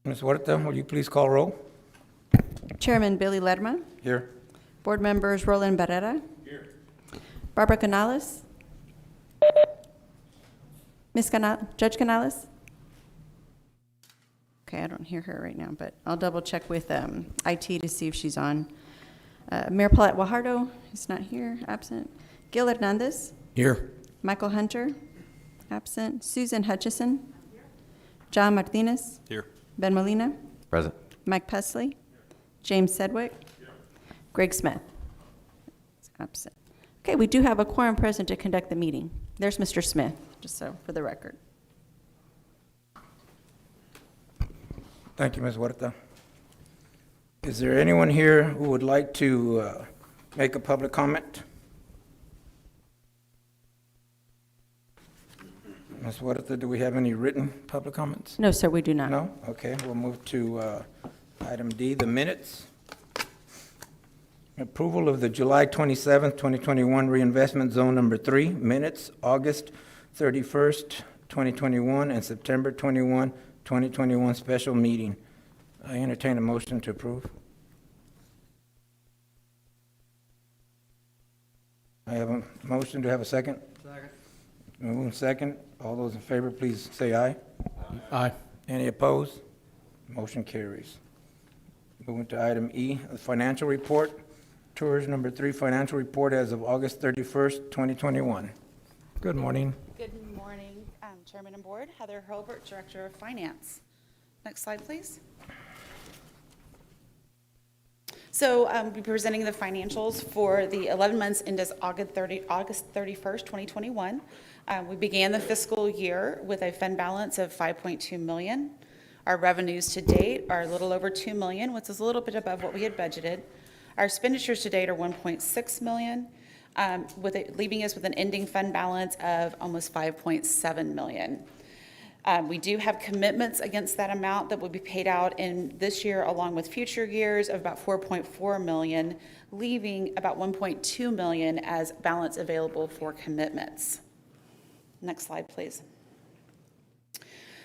Ms. Huerta, will you please call roll? Chairman Billy Lerma. Here. Board members Roland Barrera. Here. Barbara Canales. Judge Canales? Okay, I don't hear her right now, but I'll double check with IT to see if she's on. Mayor Paulette Guajardo is not here, absent. Gil Hernandez. Here. Michael Hunter, absent. Susan Hutchison. John Martinez. Here. Ben Molina. Present. Mike Pesley. James Sedgwick. Greg Smith. Absent. Okay, we do have a quorum present to conduct the meeting. There's Mr. Smith, just so for the record. Thank you, Ms. Huerta. Is there anyone here who would like to make a public comment? Ms. Huerta, do we have any written public comments? No, sir, we do not. No? Okay, we'll move to item D, the minutes. Approval of the July 27th, 2021 Reinvestment Zone Number 3 minutes, August 31st, 2021, and September 21, 2021 special meeting. I entertain a motion to approve. I have a motion. Do I have a second? Second. Moving second. All those in favor, please say aye. Aye. Any opposed? Motion carries. Moving to item E, the financial report. Tours number 3, financial report as of August 31st, 2021. Good morning. Good morning, Chairman and Board. Heather Hurlbert, Director of Finance. Next slide, please. So we'll be presenting the financials for the 11 months ended August 31st, 2021. We began the fiscal year with a fund balance of $5.2 million. Our revenues to date are a little over $2 million, which is a little bit above what we had budgeted. Our expenditures to date are $1.6 million, leaving us with an ending fund balance of almost $5.7 million. We do have commitments against that amount that will be paid out in this year along with future years of about $4.4 million, leaving about $1.2 million as balance available for commitments. Next slide, please.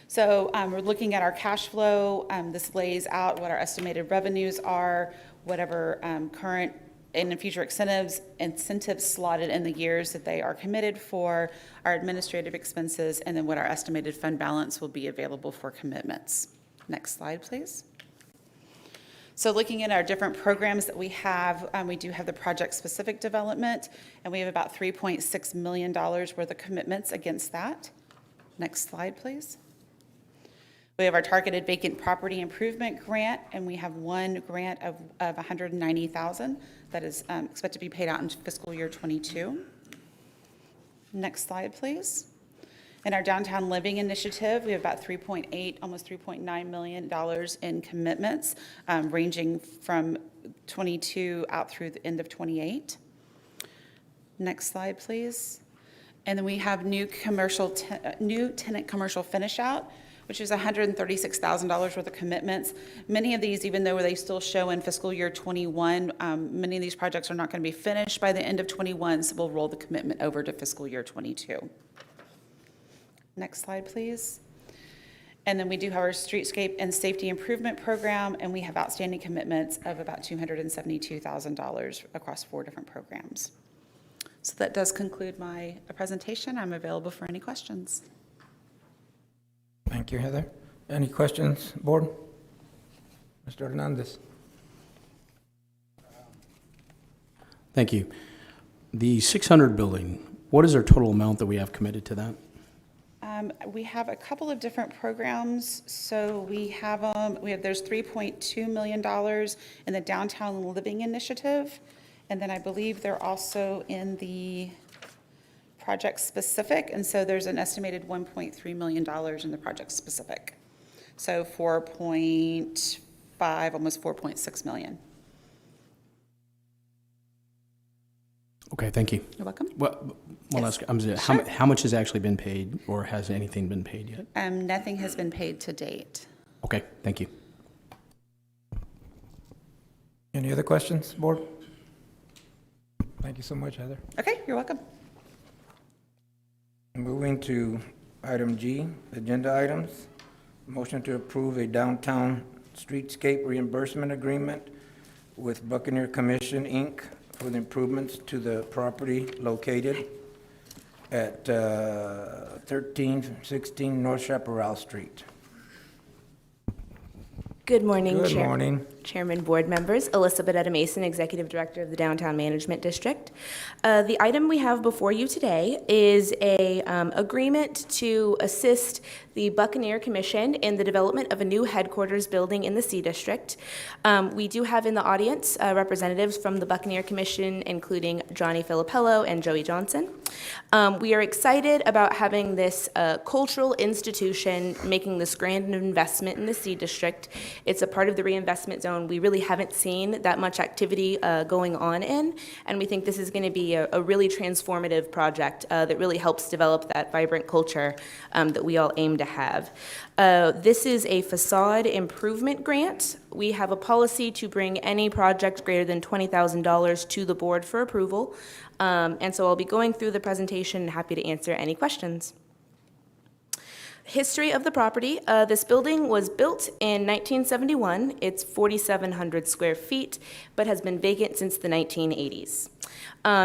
So we're looking at our cash flow. This lays out what our estimated revenues are, whatever current and future incentives slotted in the years that they are committed for, our administrative expenses, and then what our estimated fund balance will be available for commitments. Next slide, please. So looking at our different programs that we do have the project-specific development, and we have about $3.6 million worth of commitments against that. Next slide, please. We have our targeted vacant property improvement grant, and we have one grant of $190,000 that is expected to be paid out in fiscal year 22. Next slide, please. In our downtown living initiative, we have about almost $3.9 million in commitments, ranging from 22 out through the end of 28. Next slide, please. And then we have new tenant commercial finish out, which is $136,000 worth of commitments. Many of these, even though they still show in fiscal year 21, many of these projects are not going to be finished by the end of 21, so we'll roll the commitment over to fiscal year 22. Next slide, please. And then we do have our streetscape and safety improvement program, and we have outstanding commitments of about $272,000 across 4 different programs. So that does conclude my presentation. I'm available for any questions. Thank you, Heather. Any questions, board? Mr. Hernandez. Thank you. The 600 building, what is our total amount that we have committed to that? We have a couple of different programs. So there's $3.2 million in the downtown living initiative. And then I believe they're also in the project specific. And so there's an estimated $1.3 million in the project specific. So 4.5, almost 4.6 million. Okay, thank you. You're welcome. Well, Yes. how much has actually been paid, or has anything been paid yet? Nothing has been paid to date. Okay, thank you. Any other questions, board? Thank you so much, Heather. Okay, you're welcome. Moving to item G, agenda items. Motion to approve a downtown streetscape reimbursement agreement with Buccaneer Commission, Inc. for the improvements to the property located at 1316 North Chaparral Street. Good morning, Good Chair- morning. Chairman, board members. Elizabeth Etta Mason, Executive Director of the Downtown Management District. The item we have before you today is a agreement to assist the Buccaneer Commission in the development of a new headquarters building in the C District. We do have in the audience representatives from the Buccaneer Commission, including Johnny Filippello and Joey Johnson. We are excited about having this cultural institution making this grand investment in the C District. It's a part of the reinvestment zone we really haven't seen that much activity going on in, and we think this is going to be a really transformative project that really helps develop that vibrant culture that we all aim to have. This is a facade improvement grant. We have a policy to bring any project greater than $20,000 to the board for approval, and so I'll be going through the presentation and happy to answer any questions. History of the property. This building was built in 1971. It's 4,700 square feet, but has been vacant since the 1980s.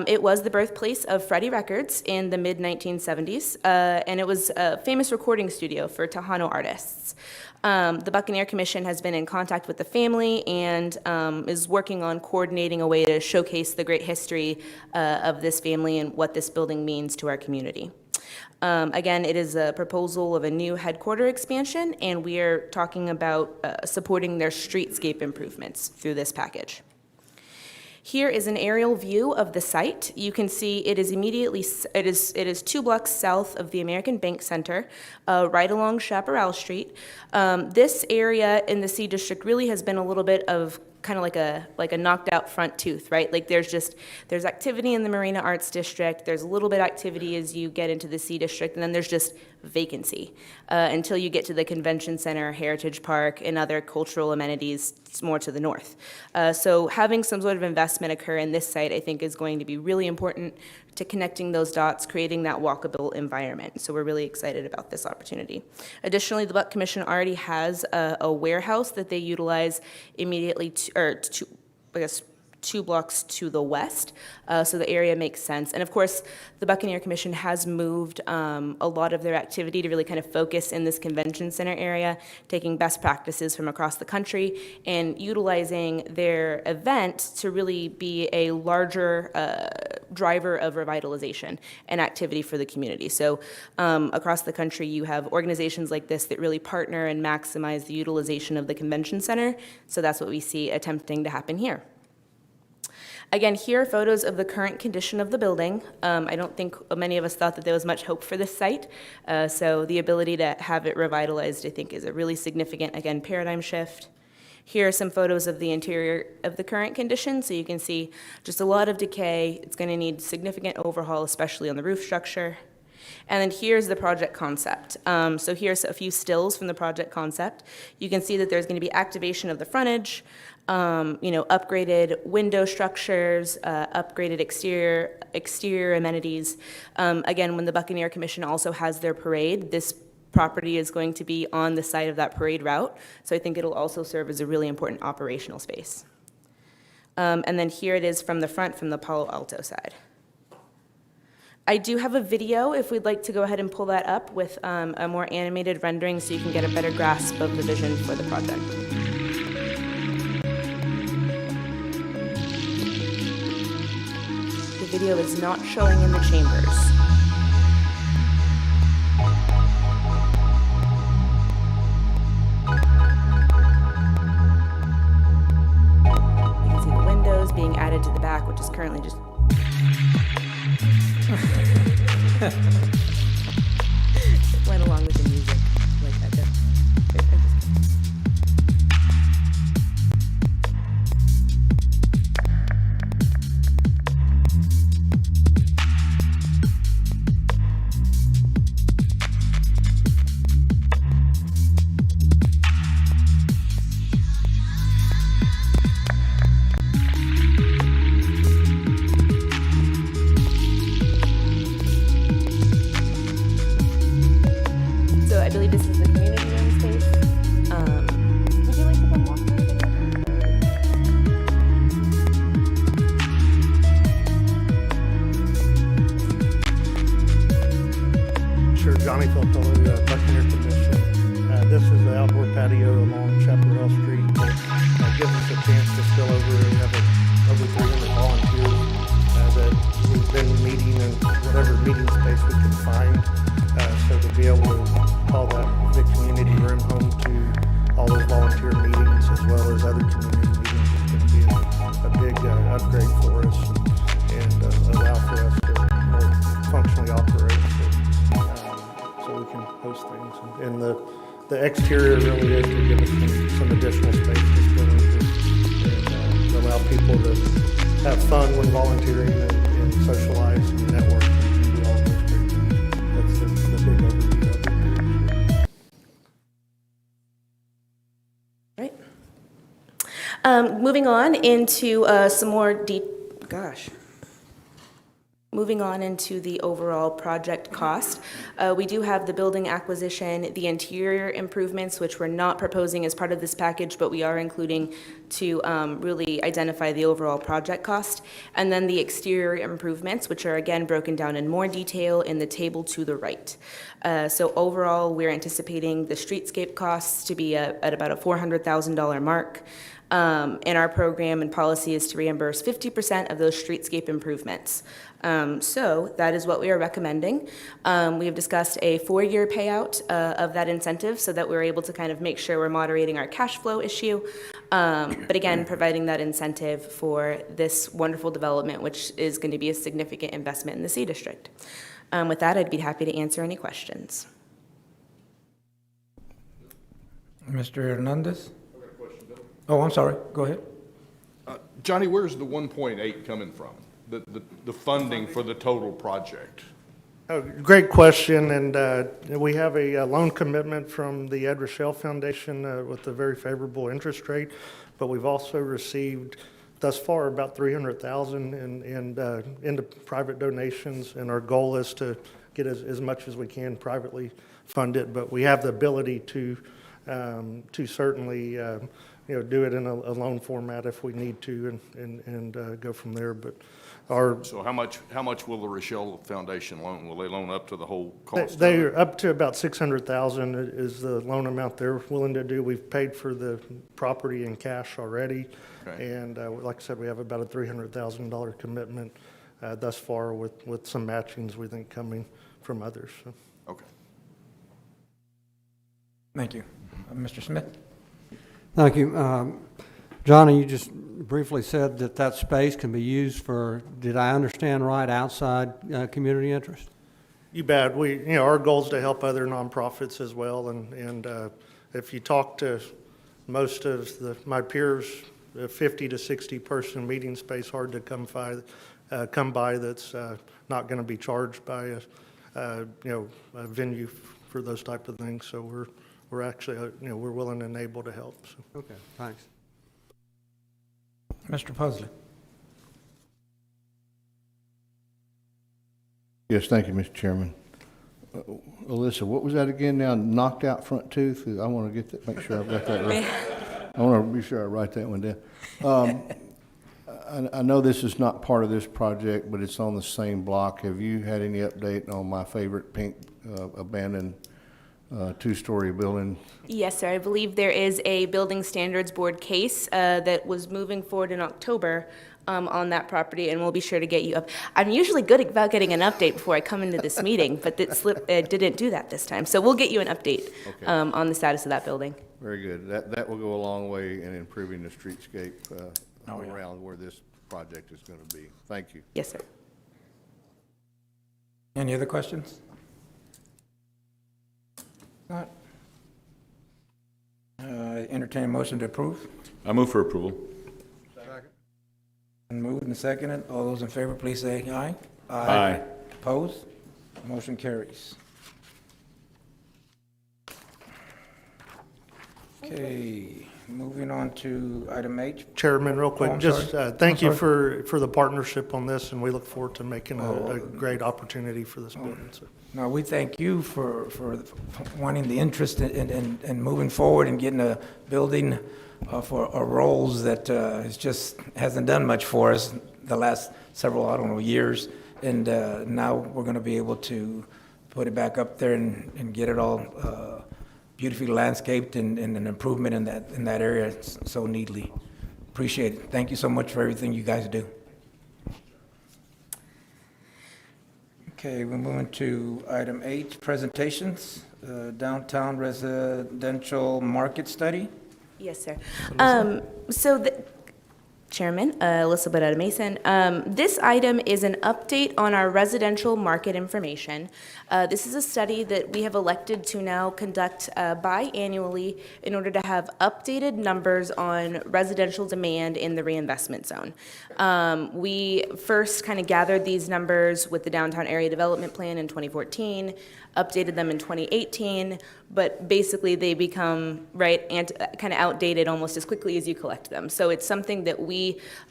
It was the birthplace of Freddie Records in the mid-1970s, and it was a famous recording studio for Tejano artists. The Buccaneer Commission has been in contact with the family and is working on coordinating a way to showcase the great history of this family and what this building means to our community. Again, it is a proposal of a new headquarter expansion, and we are talking about supporting their streetscape improvements through this package. Here is an aerial view of the site. You can see it is immediately, it is 2 blocks south of the American Bank Center, right along Chaparral Street. This area in the C District really has been a little bit of kind of like a knocked out front tooth, right? Like there's activity in the Marina Arts District, there's a little bit activity as you get into the C District, and then there's just vacancy until you get to the Convention Center, Heritage Park, and other cultural amenities more to the north. So having some sort of investment occur in this site, I think, is going to be really important to connecting those dots, creating that walkable environment. So we're really excited about this opportunity. Additionally, the Buck Commission already has a warehouse that they utilize immediately, 2 blocks to the west, so the area makes sense. And of course, the Buccaneer Commission has moved a lot of their activity to really kind of focus in this convention center area, taking best practices from across the country and utilizing their event to really be a larger driver of revitalization and activity for the community. So across the country, you have organizations like this that really partner and maximize the utilization of the convention center. So that's what we see attempting to happen here. Again, here are photos of the current condition of the building. I don't think many of us thought that there was much hope for this site. So the ability to have it revitalized, I think, is a really significant, again, paradigm shift. Here are some photos of the interior of the current condition. So you can see just a lot of decay. It's going to need significant overhaul, especially on the roof structure. And then here's the project concept. So here's a few stills from the project concept. You can see that there's going to be activation of the frontage, upgraded window structures, upgraded exterior amenities. Again, when the Buccaneer Commission also has their parade, this property is going to be on the site of that parade route. So I think it'll also serve as a really important operational space. And then here it is from the front, from the Palo Alto side. I do have a video if we'd like to go ahead and pull that up with a more animated rendering so you can get a better grasp of the vision for the project. The video is not showing in the chambers. You can see the windows being added to the back, which is currently just it went along with the music like that. the exterior really is to give us some additional space in this building and allow people to have fun when volunteering and socialize and network and do all those great things. That's the big overview of it. Right. Moving on into some more Moving on into the overall project cost, we do have the building acquisition, the interior improvements, which we're not proposing as part of this package, but we are including to really identify the overall project cost, and then the exterior improvements, which are again broken down in more detail in the table to the right. So overall, we're anticipating the streetscape costs to be at about a $400,000 mark. And our program and policy is to reimburse 50% of those streetscape improvements. So that is what we are recommending. We have discussed a 4-year payout of that incentive so that we're able to kind of make sure we're moderating our cash flow issue. But again, providing that incentive for this wonderful development, which is going to be a significant investment in the C District. With that, I'd be happy to answer any questions. Mr. Hernandez? Oh, I'm sorry. Go ahead. Johnny, where's the 1.8 coming from? The funding for the total project? Oh, great question, and we have a loan commitment from the Ed Rochelle Foundation with a very favorable interest rate, but we've also received thus far about $300,000 into private donations, and our goal is to get as much as we can privately fund it, but we have the ability to certainly do it in a loan format if we need to, and go from there. But So how much will the Rochelle Foundation loan? Will they loan up to the whole cost? They're up to about $600,000 is the loan amount they're willing to do. We've paid for the property in cash already, Okay. and like I said, we have about a $300,000 commitment thus far, with some matchings we think coming from others. So. Okay. Thank you. Mr. Smith? Thank you. Johnny, you just briefly said that space can be used for, did I understand right, outside community interest? You bet. Our goal is to help other nonprofits as well, and if you talk to most of my peers, a 50 to 60 person meeting space hard to come by that's not going to be charged by a venue for those type of things. So we're actually we're willing and able to help. So. Okay, thanks. Mr. Pusley? Yes, thank you, Mr. Chairman. Alyssa, what was that again now? Knocked out front tooth? I want to get that, make sure I've got that right. I want to be sure I write that one down. I know this is not part of this project, but it's on the same block. Have you had any update on my favorite pink abandoned two-story building? Yes, sir. I believe there is a building standards board case that was moving forward in October on that property, and we'll be sure to get you up. I'm usually good about getting an update before I come into this meeting, but it didn't do that this time. So we'll get you an update on the status of that building. Very good. That will go a long way in improving the streetscape around where this project is going to be. Thank you. Yes, sir. Any other questions? Not. Entertain a motion to approve. I move for approval. And moved and seconded. All those in favor, please say aye. Aye. Opposed? Motion carries. Okay, moving on to item H. Chairman, real quick, Oh, I'm just sorry. thank I'm you for the partnership on this, and we look forward to making a great opportunity for this building. So. No, we thank you for wanting the interest in moving forward and getting a building for roles that hasn't done much for us the last several, years. And now we're going to be able to put it back up there and get it all beautifully landscaped and an improvement in that area so neatly. Appreciate it. Thank you so much for everything you guys do. Okay, we're moving to item H, presentations, downtown residential market study. Yes, sir. So Chairman. Alyssa Bodetta Mason. This item is an update on our residential market information. This is a study that we have elected to now conduct biannually in order to have updated numbers on residential demand in the reinvestment zone. We first kind of gathered these numbers with the Downtown Area Development Plan in 2014, updated them in 2018, but basically they become, right, kind of outdated almost as quickly as you collect them. So it's something that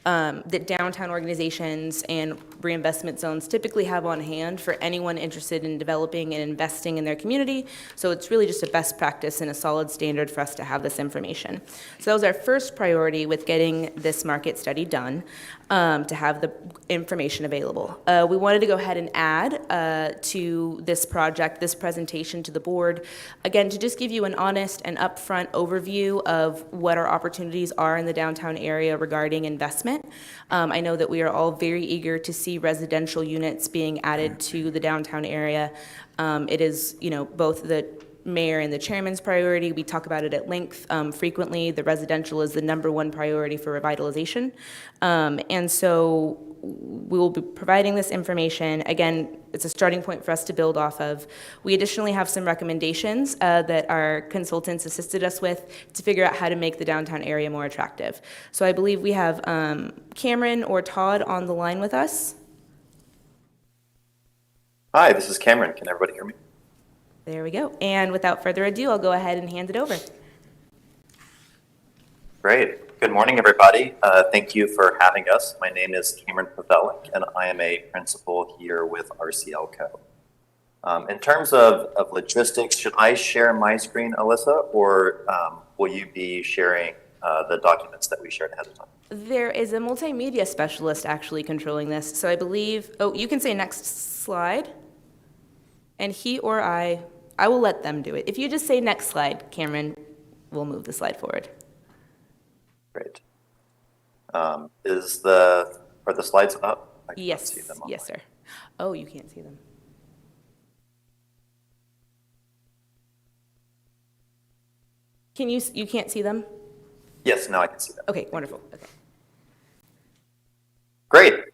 that downtown organizations and reinvestment zones typically have on hand for anyone interested in developing and investing in their community. So it's really just a best practice and a solid standard for us to have this information. So that was our first priority with getting this market study done, to have the information available. We wanted to go ahead and add to this project, this presentation to the board, again, to just give you an honest and upfront overview of what our opportunities are in the downtown area regarding investment. I know that we are all very eager to see residential units being added to the downtown area. It is, both the mayor and the chairman's priority. We talk about it at length frequently. The residential is the #1 priority for revitalization. And so we will be providing this information. Again, it's a starting point for us to build off of. We additionally have some recommendations that our consultants assisted us with to figure out how to make the downtown area more attractive. So I believe we have Cameron or Todd on the line with us. Hi, this is Cameron. Can everybody hear me? There we go. And without further ado, I'll go ahead and hand it over. Great. Good morning, everybody. Thank you for having us. My name is Cameron Pavelik, and I am a principal here with RCLCO. In terms of logistics, should I share my screen, Alyssa, or will you be sharing the documents that we shared ahead of time? There is a multimedia specialist actually controlling this. So I believe, you can say next slide. And he or I will let them do it. If you just say next slide, Cameron, we'll move the slide forward. Great. Are the slides up? I can't Yes, see them yes, sir. Oh, you can't see them. You can't see them? Yes, now I can see them. Okay, wonderful, okay. Great.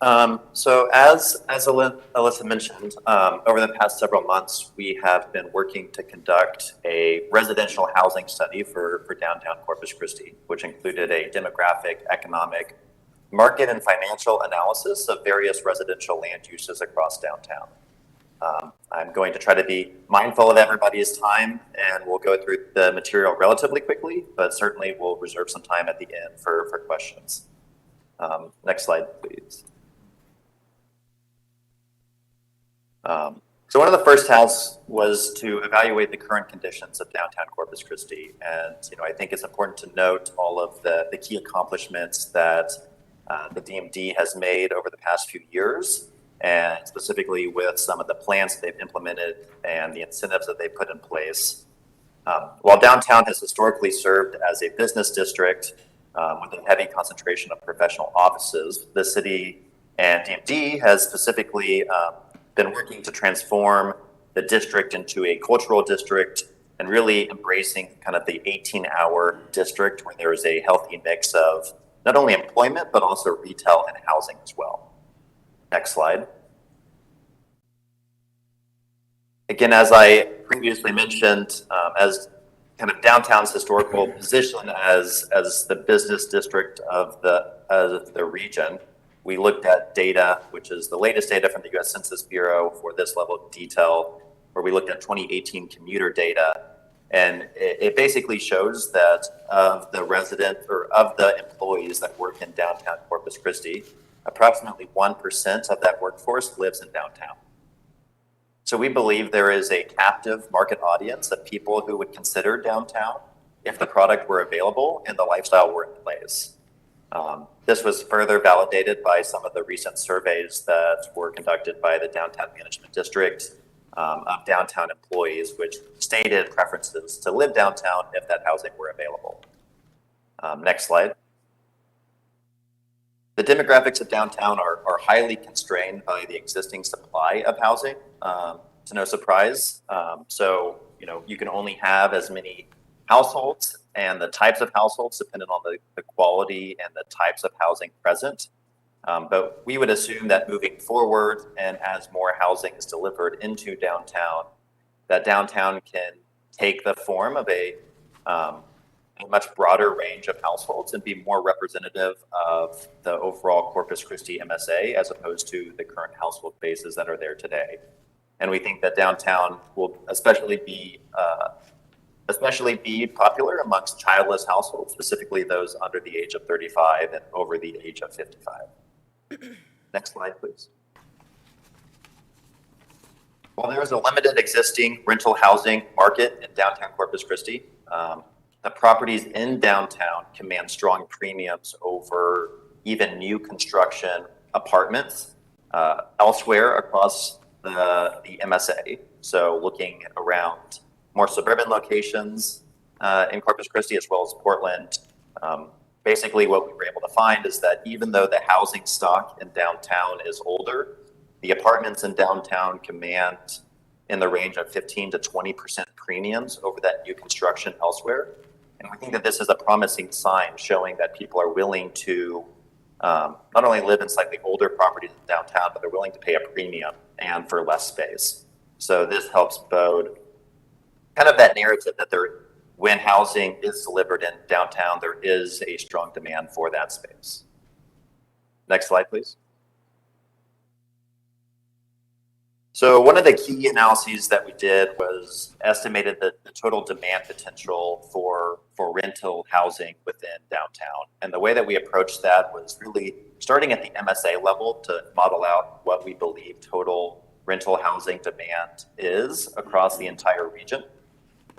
So as Alyssa mentioned, over the past several months, we have been working to conduct a residential housing study for downtown Corpus Christi, which included a demographic, economic, market, and financial analysis of various residential land uses across downtown. I'm going to try to be mindful of everybody's time, and we'll go through the material relatively quickly, but certainly we'll reserve some time at the end for questions. Next slide, please. So one of the first tasks was to evaluate the current conditions of downtown Corpus Christi. And, I think it's important to note all of the key accomplishments that the DMD has made over the past few years, and specifically with some of the plans they've implemented and the incentives that they've put in place. While downtown has historically served as a business district, with a heavy concentration of professional offices, the city and DMD has specifically been working to transform the district into a cultural district and really embracing kind of the 18-hour district where there is a healthy mix of not only employment, but also retail and housing as well. Next slide. Again, as I previously mentioned, as kind of downtown's historical position as the business district of the region, we looked at data, which is the latest data from the U.S. Census Bureau for this level of detail, where we looked at 2018 commuter data. And it basically shows that of the employees that work in downtown Corpus Christi, approximately 1% of that workforce lives in downtown. So we believe there is a captive market audience of people who would consider downtown if the product were available and the lifestyle were in place. This was further validated by some of the recent surveys that were conducted by the Downtown Management District of downtown employees, which stated preferences to live downtown if that housing were available. Next slide. The demographics of downtown are highly constrained by the existing supply of housing, to no surprise. So, you can only have as many households and the types of households depending on the quality and the types of housing present. But we would assume that moving forward and as more housing is delivered into downtown, that downtown can take the form of a much broader range of households and be more representative of the overall Corpus Christi MSA as opposed to the current household bases that are there today. And we think that downtown will especially be popular amongst childless households, specifically those under the age of 35 and over the age of 55. Next slide, please. While there is a limited existing rental housing market in downtown Corpus Christi, the properties in downtown command strong premiums over even new construction apartments elsewhere across the MSA. So looking around more suburban locations in Corpus Christi as well as Portland, basically what we were able to find is that even though the housing stock in downtown is older, the apartments in downtown command in the range of 15 to 20% premiums over that new construction elsewhere. And we think that this is a promising sign showing that people are willing to not only live in slightly older properties in downtown, but they're willing to pay a premium and for less space. So this helps bode kind of that narrative that when housing is delivered in downtown, there is a strong demand for that space. Next slide, please. So one of the key analyses that we did was estimated the total demand potential for rental housing within downtown. And the way that we approached that was really starting at the MSA level to model out what we believe total rental housing demand is across the entire region,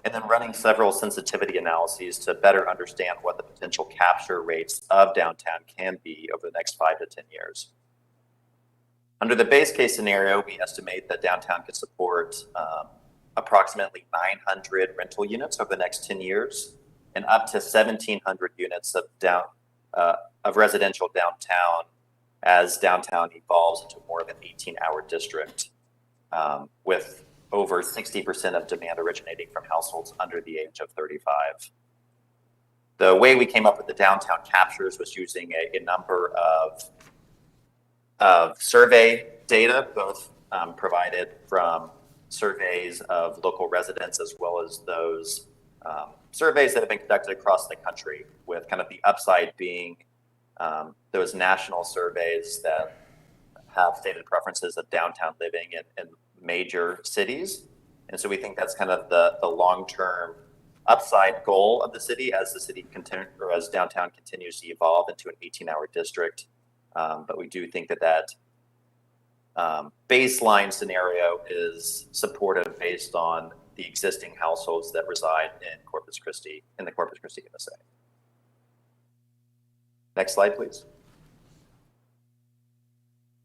and then running several sensitivity analyses to better understand what the potential capture rates of downtown can be over the next 5 to 10 years. Under the base case scenario, we estimate that downtown could support approximately 900 rental units over the next 10 years and up to 1,700 units of residential downtown as downtown evolves into more of an 18-hour district with over 60% of demand originating from households under the age of 35. The way we came up with the downtown captures was using a number of survey data, both provided from surveys of local residents as well as those surveys that have been conducted across the country, with kind of the upside being those national surveys that have stated preferences of downtown living in major cities. And so we think that's kind of the long-term upside goal of the city as as downtown continues to evolve into an 18-hour district. But we do think that baseline scenario is supportive based on the existing households that reside in Corpus Christi, in the Corpus Christi MSA. Next slide, please.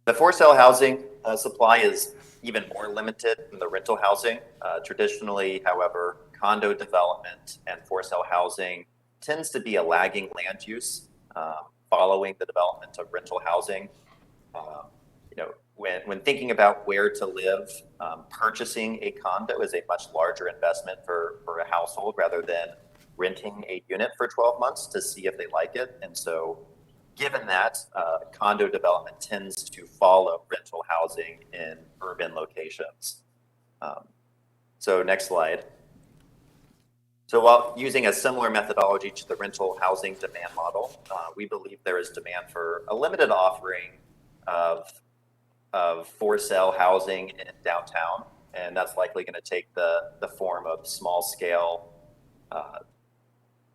The for-sale housing supply is even more limited than the rental housing. Traditionally, however, condo development and for-sale housing tends to be a lagging land use following the development of rental housing. When thinking about where to live, purchasing a condo is a much larger investment for a household rather than renting a unit for 12 months to see if they like it. And so given that, condo development tends to follow rental housing in urban locations. So next slide. So while using a similar methodology to the rental housing demand model, we believe there is demand for a limited offering of for-sale housing in downtown, and that's likely going to take the form of small-scale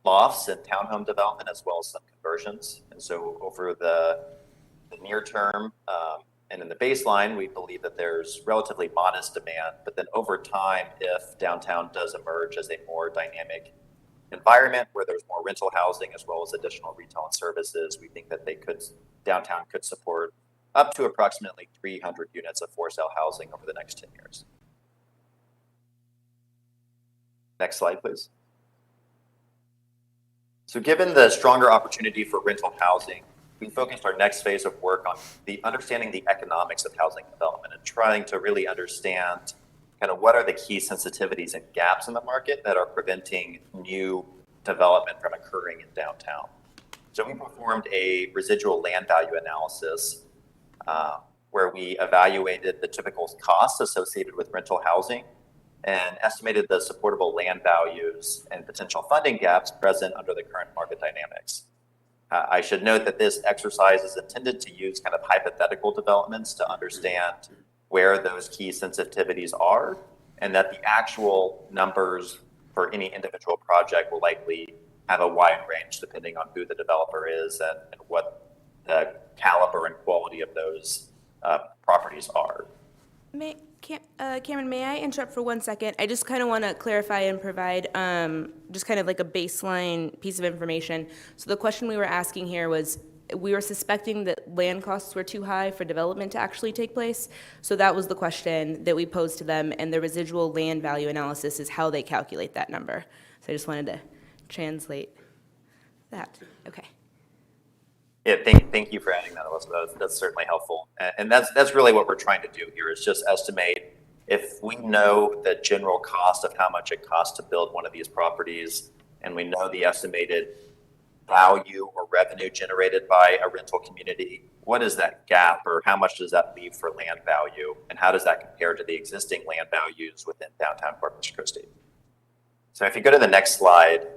lofts and townhome development as well as some conversions. And so over the near term and in the baseline, we believe that there's relatively modest demand, but then over time, if downtown does emerge as a more dynamic environment where there's more rental housing as well as additional retail and services, we think that downtown could support up to approximately 300 units of for-sale housing over the next 10 years. Next slide, please. So given the stronger opportunity for rental housing, we focused our next phase of work on understanding the economics of housing development and trying to really understand kind of what are the key sensitivities and gaps in the market that are preventing new development from occurring in downtown. So we performed a residual land value analysis where we evaluated the typical costs associated with rental housing and estimated the supportable land values and potential funding gaps present under the current market dynamics. I should note that this exercise is intended to use kind of hypothetical developments to understand where those key sensitivities are, and that the actual numbers for any individual project will likely have a wide range depending on who the developer is and what the caliber and quality of those properties are. Cameron, may I interrupt for 1 second? I just kind of want to clarify and provide just kind of like a baseline piece of information. So the question we were asking here was, we were suspecting that land costs were too high for development to actually take place. So that was the question that we posed to them, and the residual land value analysis is how they calculate that number. So I just wanted to translate that. Okay. Yeah, thank you for adding that, Elizabeth. That's certainly helpful. And that's really what we're trying to do here, is just estimate if we know the general cost of how much it costs to build one of these properties, and we know the estimated value or revenue generated by a rental community, what is that gap, or how much does that leave for land value, and how does that compare to the existing land values within downtown Corpus Christi? So if you go to the next slide,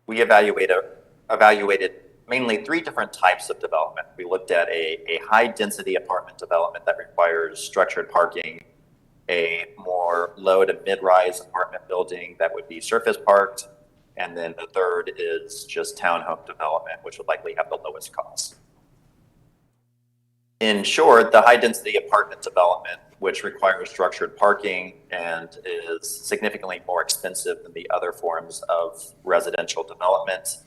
we evaluated mainly 3 different types of development. We looked at a high-density apartment development that requires structured parking, a more low to mid-rise apartment building that would be surface parked, and then the third is just townhome development, which would likely have the lowest costs. In short, the high-density apartment development, which requires structured parking and is significantly more expensive than the other forms of residential development,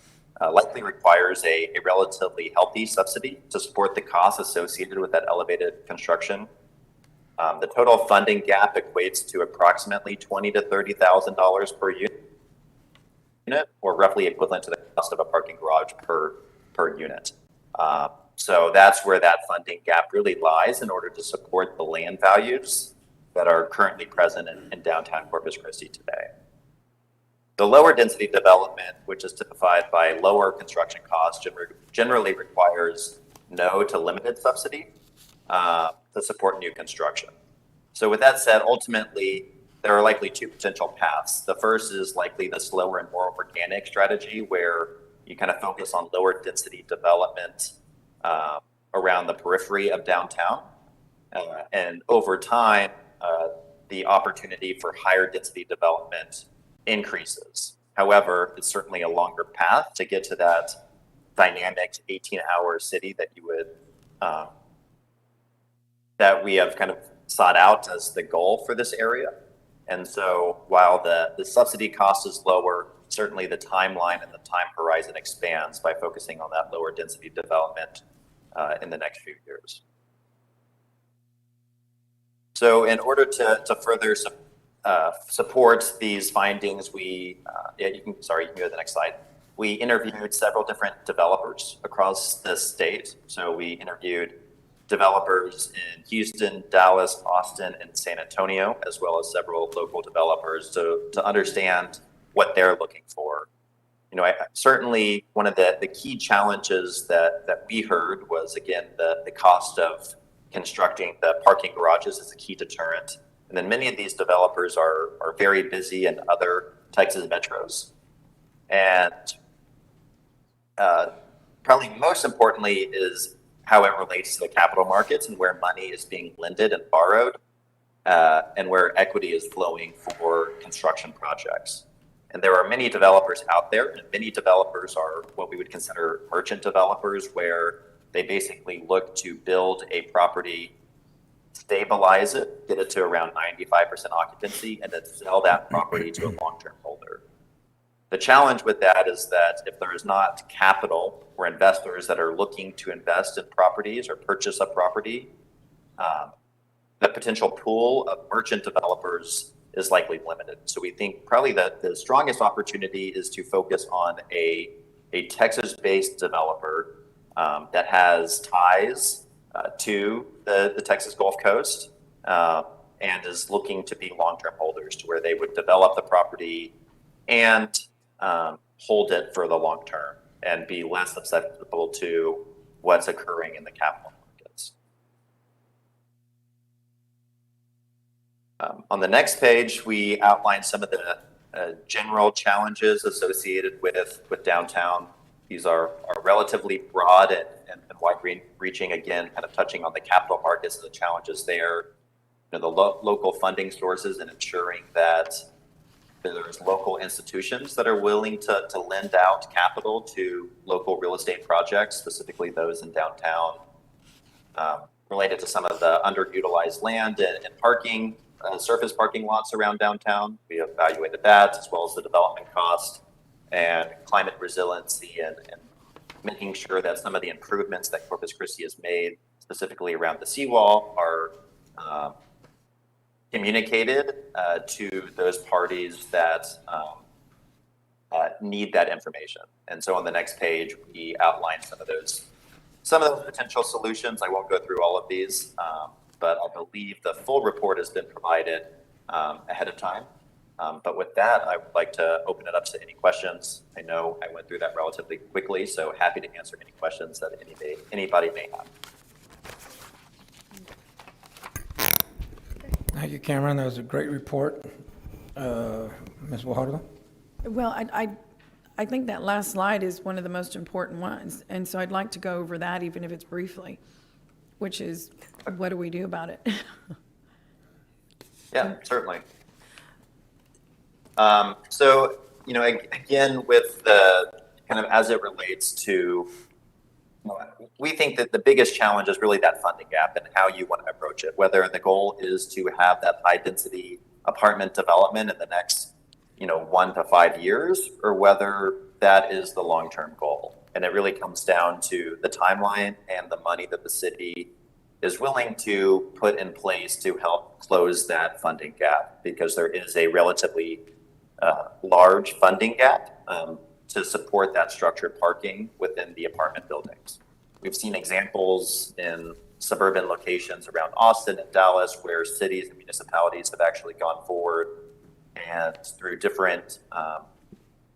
likely requires a relatively healthy subsidy to support the costs associated with that elevated construction. The total funding gap equates to approximately $20,000 to $30,000 per unit, or roughly equivalent to the cost of a parking garage per unit. So that's where that funding gap really lies in order to support the land values that are currently present in downtown Corpus Christi today. The lower density development, which is typified by lower construction costs, generally requires no to limited subsidy to support new construction. So with that said, ultimately, there are likely 2 potential paths. The first is likely the slower and more organic strategy, where you kind of focus on lower density development around the periphery of downtown. And over time, the opportunity for higher density development increases. However, it's certainly a longer path to get to that dynamic 18-hour city that you would, that we have kind of sought out as the goal for this area. And so while the subsidy cost is lower, certainly the timeline and the time horizon expands by focusing on that lower density development in the next few years. So in order to further support these findings, you can go to the next slide. We interviewed several different developers across the state. So we interviewed developers in Houston, Dallas, Austin, and San Antonio, as well as several local developers to understand what they're looking for. You know, certainly one of the key challenges that we heard was, again, the cost of constructing the parking garages is a key deterrent. And then many of these developers are very busy in other Texas metros. And probably most importantly is how it relates to the capital markets and where money is being lended and borrowed, and where equity is flowing for construction projects. And there are many developers out there, and many developers are what we would consider merchant developers, where they basically look to build a property, stabilize it, get it to around 95% occupancy, and then sell that property to a long-term holder. The challenge with that is that if there is not capital or investors that are looking to invest in properties or purchase a property, the potential pool of merchant developers is likely limited. So we think probably that the strongest opportunity is to focus on a Texas-based developer that has ties to the Texas Gulf Coast and is looking to be long-term holders, to where they would develop the property and hold it for the long term and be less susceptible to what's occurring in the capital markets. On the next page, we outline some of the general challenges associated with downtown. These are relatively broad and wide-reaching, again, kind of touching on the capital markets and the challenges there. You know, the local funding sources and ensuring that there's local institutions that are willing to lend out capital to local real estate projects, specifically those in downtown, related to some of the underutilized land and parking, surface parking lots around downtown. We evaluated that, as well as the development cost and climate resiliency and making sure that some of the improvements that Corpus Christi has made, specifically around the seawall, are communicated to those parties that need that information. And so on the next page, we outline some of those potential solutions. I won't go through all of these, but I believe the full report has been provided ahead of time. But with that, I would like to open it up to any questions. I know I went through that relatively quickly, so happy to answer any questions that anybody may have. Thank you, Cameron. That was a great report. Ms. Waterloo? Well, I think that last slide is one of the most important ones, and so I'd like to go over that, even if it's briefly, which is, what do we do about it? Yeah, certainly. So, you know, again, with the kind of as it relates to, we think that the biggest challenge is really that funding gap and how you want to approach it, whether the goal is to have that high density apartment development in the next, 1 to 5 years, or whether that is the long-term goal. And it really comes down to the timeline and the money that the city is willing to put in place to help close that funding gap, because there is a relatively large funding gap to support that structured parking within the apartment buildings. We've seen examples in suburban locations around Austin and Dallas where cities and municipalities have actually gone forward and through different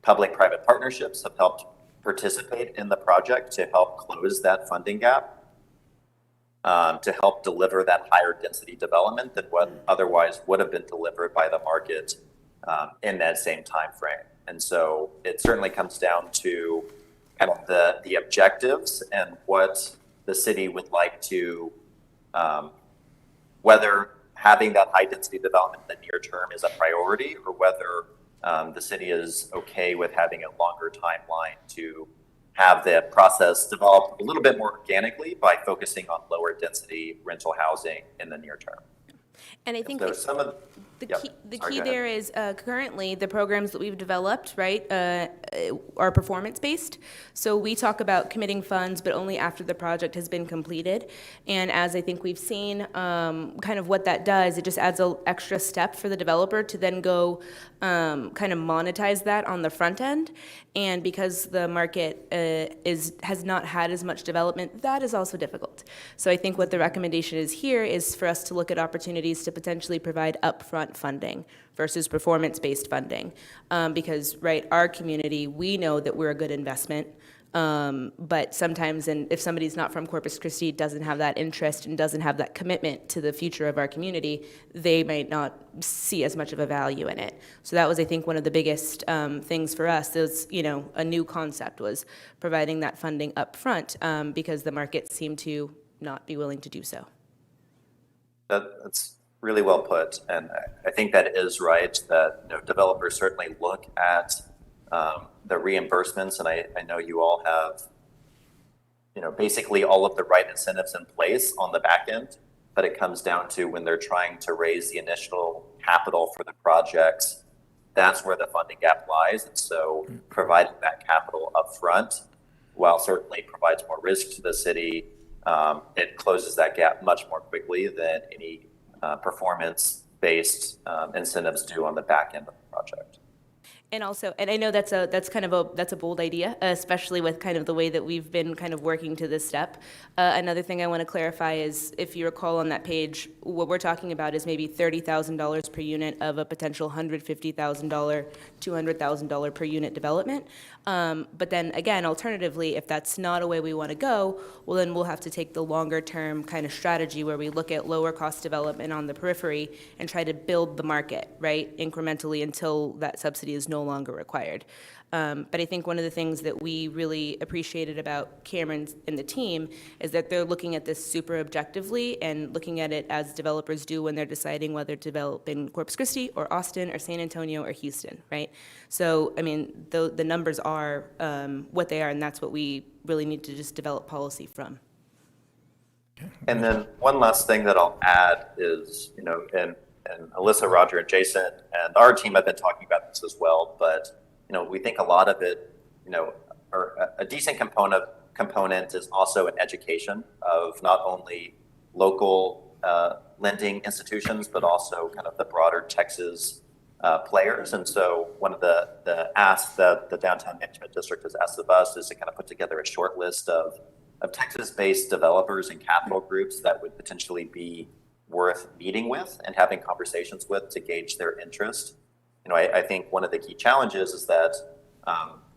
public-private partnerships have helped participate in the project to help close that funding gap, to help deliver that higher density development than what otherwise would have been delivered by the market in that same time frame. And so it certainly comes down to kind of the objectives and what the city would like to, whether having that high density development in the near term is a priority, or whether the city is okay with having a longer timeline to have the process develop a little bit more organically by focusing on lower density rental housing in the near term. And I think So some of the Yep. key, the Sorry, key go ahead. there is currently the programs that we've developed, right, are performance-based. So we talk about committing funds, but only after the project has been completed. And as I think we've seen, kind of what that does, it just adds an extra step for the developer to then go kind of monetize that on the front end. And because the market has not had as much development, that is also difficult. So I think what the recommendation is here is for us to look at opportunities to potentially provide upfront funding versus performance-based funding. Because, right, our community, we know that we're a good investment, but sometimes, and if somebody's not from Corpus Christi, doesn't have that interest and doesn't have that commitment to the future of our community, they might not see as much of a value in it. So that was, I think, one of the biggest things for us is, a new concept was providing that funding upfront, because the market seemed to not be willing to do so. That's really well put, and I think that is right, that developers certainly look at the reimbursements, and I know you all have basically all of the right incentives in place on the back end, but it comes down to when they're trying to raise the initial capital for the projects, that's where the funding gap lies. And so providing that capital up front, while certainly provides more risk to the city, it closes that gap much more quickly than any performance-based incentives do on the back end of the project. And also, and I know that's a bold idea, especially with kind of the way that we've been kind of working to this step. Another thing I want to clarify is, if you recall on that page, what we're talking about is maybe $30,000 per unit of a potential $150,000 $200,000 per unit development. But then again, alternatively, if that's not a way we want to go, well, then we'll have to take the longer term kind of strategy where we look at lower cost development on the periphery and try to build the market, right, incrementally until that subsidy is no longer required. But I think one of the things that we really appreciated about Cameron and the team is that they're looking at this super objectively and looking at it as developers do when they're deciding whether to develop in Corpus Christi or Austin or San Antonio or Houston, right? So, I mean, the numbers are what they are, and that's what we really need to just develop policy from. And then one last thing that I'll add is, you know, and Alyssa, Roger, and Jason, and our team have been talking about this as well, but you know, we think a lot of it, you know, or a decent component is also an education of not only local lending institutions, but also kind of the broader Texas players. And so one of the asks that the Downtown Management District has asked of us is to kind of put together a short list of Texas-based developers and capital groups that would potentially be worth meeting with and having conversations with to gauge their interest. You know, I think one of the key challenges is that,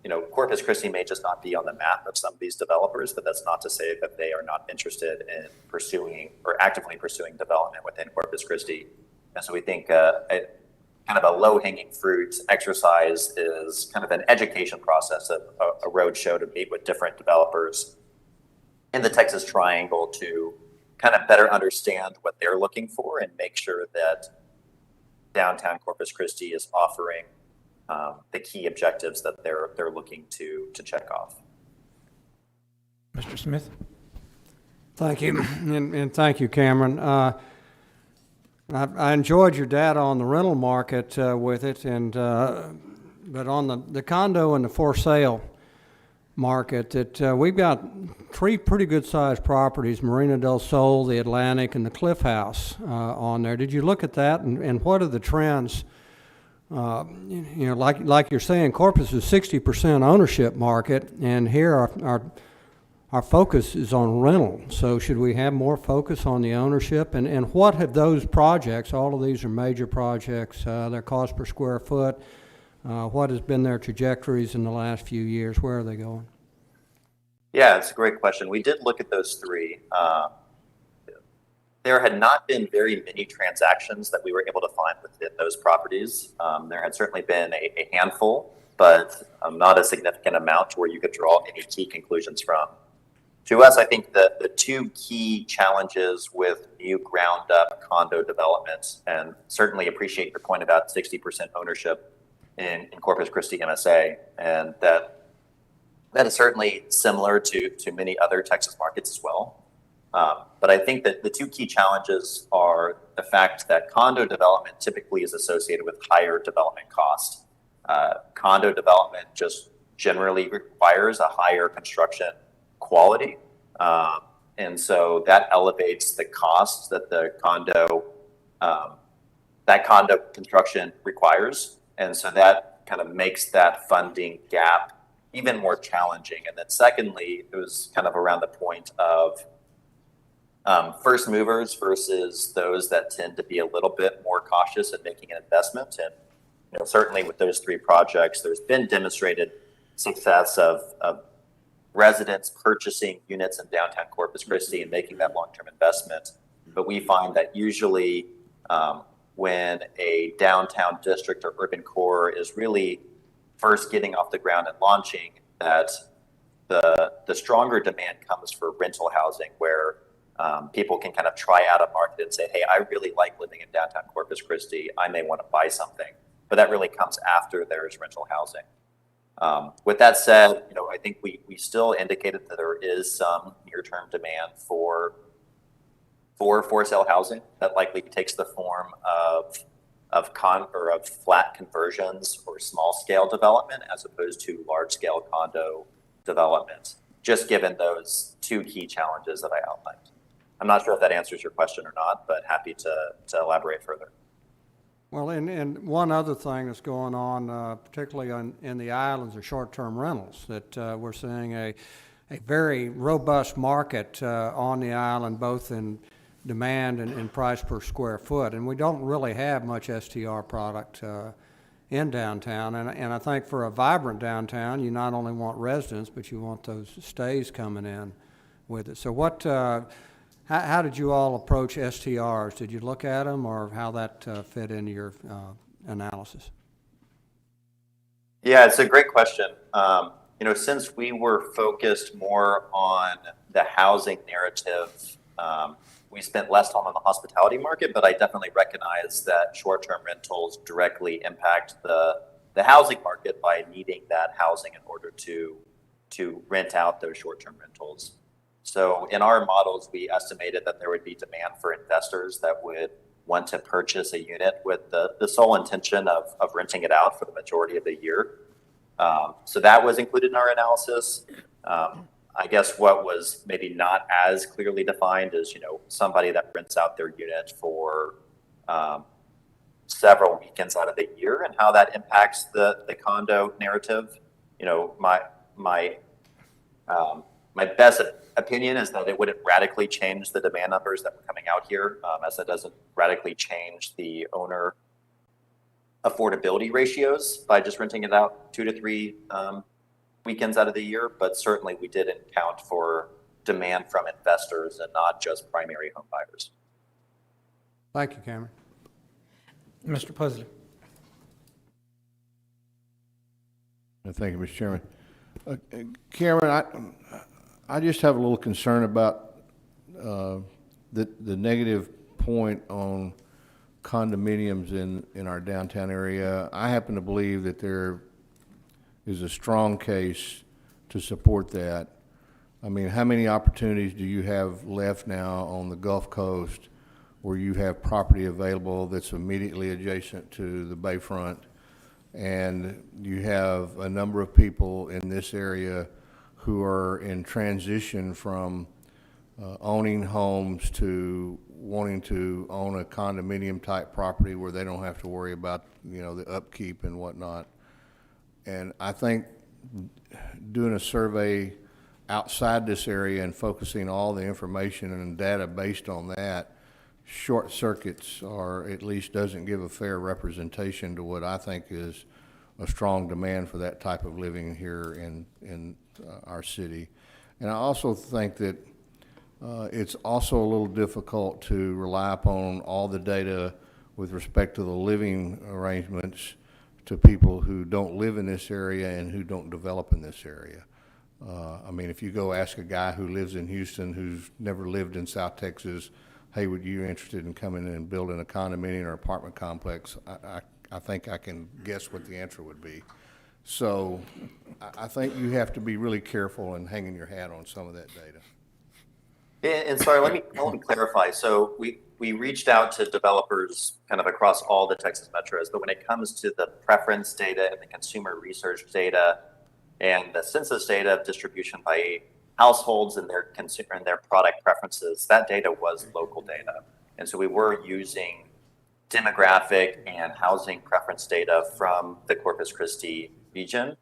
you know, Corpus Christi may just not be on the map of some of these developers, but that's not to say that they are not interested in pursuing or actively pursuing development within Corpus Christi. And so we think kind of a low-hanging fruit exercise is kind of an education process, a roadshow to meet with different developers in the Texas Triangle to kind of better understand what they're looking for and make sure that downtown Corpus Christi is offering the key objectives that they're looking to check off. Mr. Smith? Thank you, and thank you, Cameron. I enjoyed your data on the rental market with it, and but on the condo and the for sale market, that we've got three pretty good-sized properties: Marina del Sol, the Atlantic, and the Cliff House on there. Did you look at that, and what are the trends? You know, like you're saying, Corpus is 60% ownership market, and here our focus is on rental. So should we have more focus on the ownership? And what have those projects? All of these are major projects. Their cost per square foot. What has been their trajectories in the last few years? Where are they going? Yeah, it's a great question. We did look at those three. There had not been very many transactions that we were able to find within those properties. There had certainly been a handful, but not a significant amount to where you could draw any key conclusions from. To us, I think that the two key challenges with new ground-up condo developments, and certainly appreciate your point about 60% ownership in Corpus Christi MSA, and that is certainly similar to many other Texas markets as well. But I think that the two key challenges are the fact that condo development typically is associated with higher development cost. Condo development just generally requires a higher construction quality. And so that elevates the costs that the condo construction requires. And so that kind of makes that funding gap even more challenging. And then secondly, it was kind of around the point of first movers versus those that tend to be a little bit more cautious in making an investment. And you know, certainly with those three projects, there's been demonstrated success of residents purchasing units in downtown Corpus Christi and making that long-term investment. But we find that usually when a downtown district or urban core is really first getting off the ground and launching, that the stronger demand comes for rental housing, where people can kind of try out a market and say, hey, I really like living in downtown Corpus Christi. I may want to buy something. But that really comes after there's rental housing. With that said, you know, I think we still indicated that there is some near-term demand for sale housing that likely takes the form of flat conversions or small-scale development as opposed to large-scale condo development, just given those two key challenges that I outlined. I'm not sure if that answers your question or not, but happy to elaborate further. Well, and one other thing that's going on, particularly in the islands, are short-term rentals, that we're seeing a very robust market on the island, both in demand and price per square foot. And we don't really have much STR product in downtown. And I think for a vibrant downtown, you not only want residents, but you want those stays coming in with it. So how did you all approach STRs? Did you look at them, or how that fit into your analysis? Yeah, it's a great question. Since we were focused more on the housing narrative, we spent less time on the hospitality market, but I definitely recognize that short-term rentals directly impact the housing market by needing that housing in order to rent out those short-term rentals. So in our models, we estimated that there would be demand for investors that would want to purchase a unit with the sole intention of renting it out for the majority of the year. So that was included in our analysis. I guess what was maybe not as clearly defined is, somebody that rents out their unit for several weekends out of the year and how that impacts the condo narrative. My best opinion is that it wouldn't radically change the demand numbers that were coming out here, as it doesn't radically change the owner affordability ratios by just renting it out 2 to 3 weekends out of the year. But certainly we did account for demand from investors and not just primary home buyers. Thank you, Cameron. Mr. Pusley. Thank you, Mr. Chairman. Cameron, I just have a little concern about the negative point on condominiums in our downtown area. I happen to believe that there is a strong case to support that. I mean, how many opportunities do you have left now on the Gulf Coast where you have property available that's immediately adjacent to the bayfront, and you have a number of people in this area who are in transition from owning homes to wanting to own a condominium type property where they don't have to worry about, the upkeep and whatnot. And I think doing a survey outside this area and focusing all the information and data based on that short circuits, or at least doesn't give a fair representation to what I think is a strong demand for that type of living here in our city. And I also think that it's also a little difficult to rely upon all the data with respect to the living arrangements to people who don't live in this area and who don't develop in this area. I mean, if you go ask a guy who lives in Houston who's never lived in South Texas, hey, would you be interested in coming in and building a condominium or apartment complex? I think I can guess what the answer would be. So I think you have to be really careful in hanging your hat on some of that data. And sorry, let me clarify. So we reached out to developers kind of across all the Texas metros, but when it comes to the preference data and the consumer research data and the census data of distribution by households and their consumer and their product preferences, that data was local data. And so we were using demographic and housing preference data from the Corpus Christi region.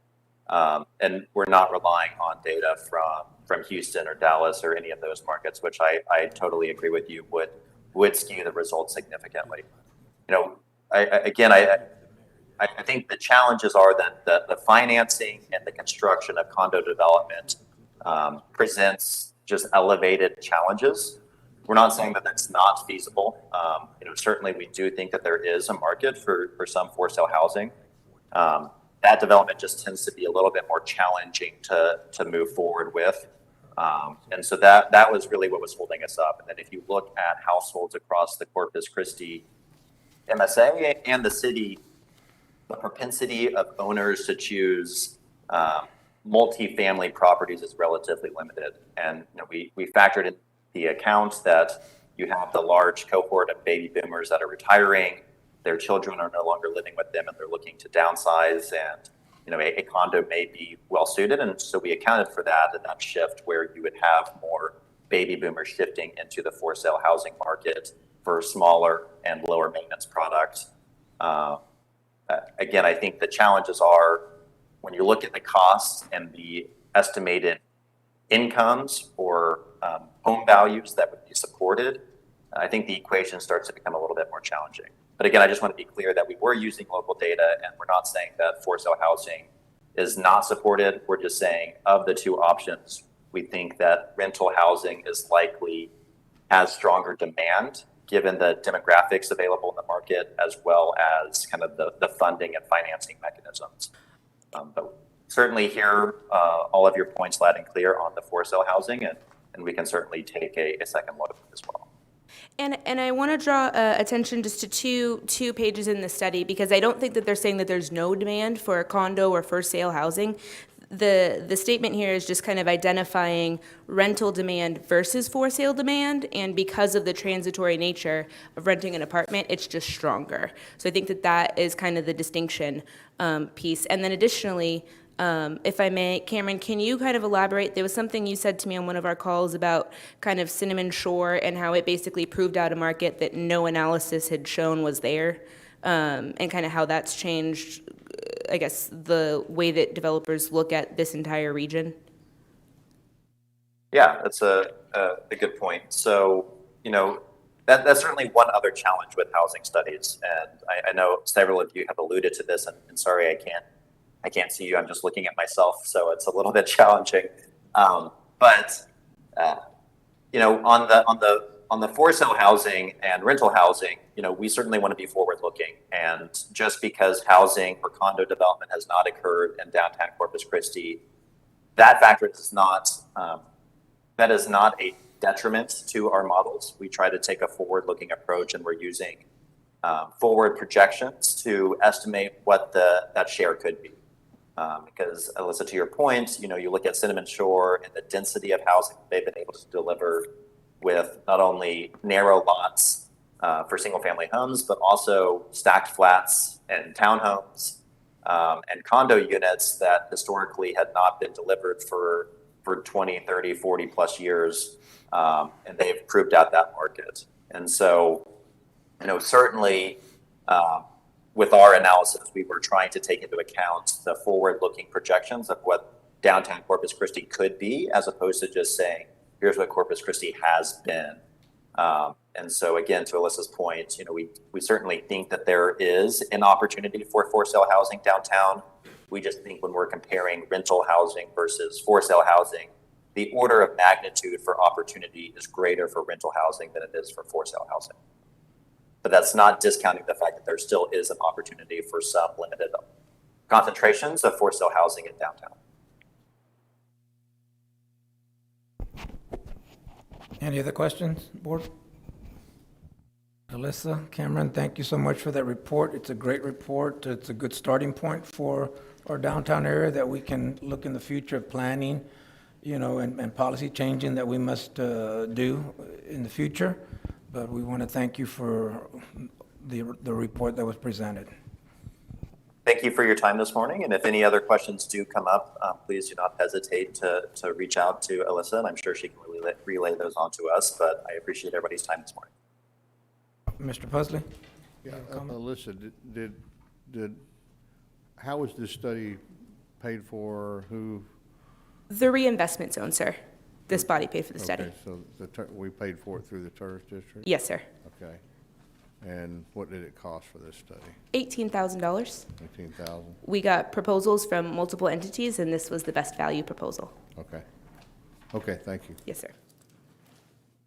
And we're not relying on data from Houston or Dallas or any of those markets, which I totally agree with you would skew the results significantly. I think the challenges are that the financing and the construction of condo development presents just elevated challenges. We're not saying that that's not feasible. Certainly we do think that there is a market for some for sale housing. That development just tends to be a little bit more challenging to move forward with. And so that was really what was holding us up. And then if you look at households across the Corpus Christi MSA and the city, the propensity of owners to choose multifamily properties is relatively limited. And we factored in the account that you have the large cohort of baby boomers that are retiring, their children are no longer living with them, and they're looking to downsize, and a condo may be well suited. And so we accounted for that and that shift where you would have more baby boomers shifting into the for sale housing market for smaller and lower maintenance products. Again, I think the challenges are when you look at the costs and the estimated incomes or home values that would be supported, I think the equation starts to become a little bit more challenging. But again, I just want to be clear that we were using local data, and we're not saying that for sale housing is not supported. We're just saying of the two options, we think that rental housing is likely has stronger demand given the demographics available in the market, as well as kind of the funding and financing mechanisms. But certainly hear all of your points loud and clear on the for sale housing, and we can certainly take a second look as well. And I want to draw attention just to two pages in the study, because I don't think that they're saying that there's no demand for condo or for sale housing. The statement here is just kind of identifying rental demand versus for sale demand, and because of the transitory nature of renting an apartment, it's just stronger. So I think that that is kind of the distinction piece. And then additionally, if I may, Cameron, can you kind of elaborate? There was something you said to me on one of our calls about kind of Cinnamon Shore and how it basically proved out a market that no analysis had shown was there, and kind of how that's changed, I guess, the way that developers look at this entire region. Yeah, that's a good point. So, that's certainly one other challenge with housing studies. And I know several of you have alluded to this, and sorry, I can't see you. I'm just looking at myself, so it's a little bit challenging. But on the for sale housing and rental housing, we certainly want to be forward looking. And just because housing or condo development has not occurred in downtown Corpus Christi, that factor is not a detriment to our models. We try to take a forward looking approach, and we're using forward projections to estimate what that share could be. Because Alyssa, to your point, you look at Cinnamon Shore and the density of housing they've been able to deliver with not only narrow lots for single family homes, but also stacked flats and townhomes and condo units that historically had not been delivered for 20, 30, 40 plus years. And they've proved out that market. And so, certainly, with our analysis, we were trying to take into account the forward-looking projections of what downtown Corpus Christi could be, as opposed to just saying, here's what Corpus Christi has been. And so again, to Alyssa's point, we certainly think that there is an opportunity for sale housing downtown. We just think when we're comparing rental housing versus for sale housing, the order of magnitude for opportunity is greater for rental housing than it is for sale housing. But that's not discounting the fact that there still is an opportunity for some limited concentrations of for sale housing in downtown. Any other questions, board? Alyssa, Cameron, thank you so much for that report. It's a great report. It's a good starting point for our downtown area that we can look in the future of planning, and policy changing that we must do in the future. But we want to thank you for the report that was presented. Thank you for your time this morning. And if any other questions do come up, please do not hesitate to reach out to Alyssa, and I'm sure she can relay those on to us. But I appreciate everybody's time this morning. Mr. Pusley? Yeah, Alyssa, how was this study paid for? Who? The reinvestment zone, sir. This body paid for the study. Okay, so we paid for it through the Tirz district? Yes, sir. Okay. And what did it cost for this study? $18,000. $18,000? We got proposals from multiple entities, and this was the best value proposal. Okay. Okay, thank you. Yes, sir.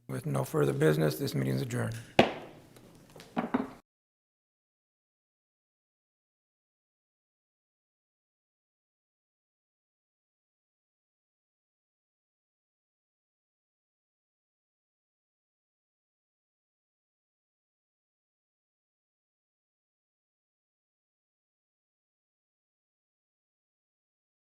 With no further business, this meeting is adjourned.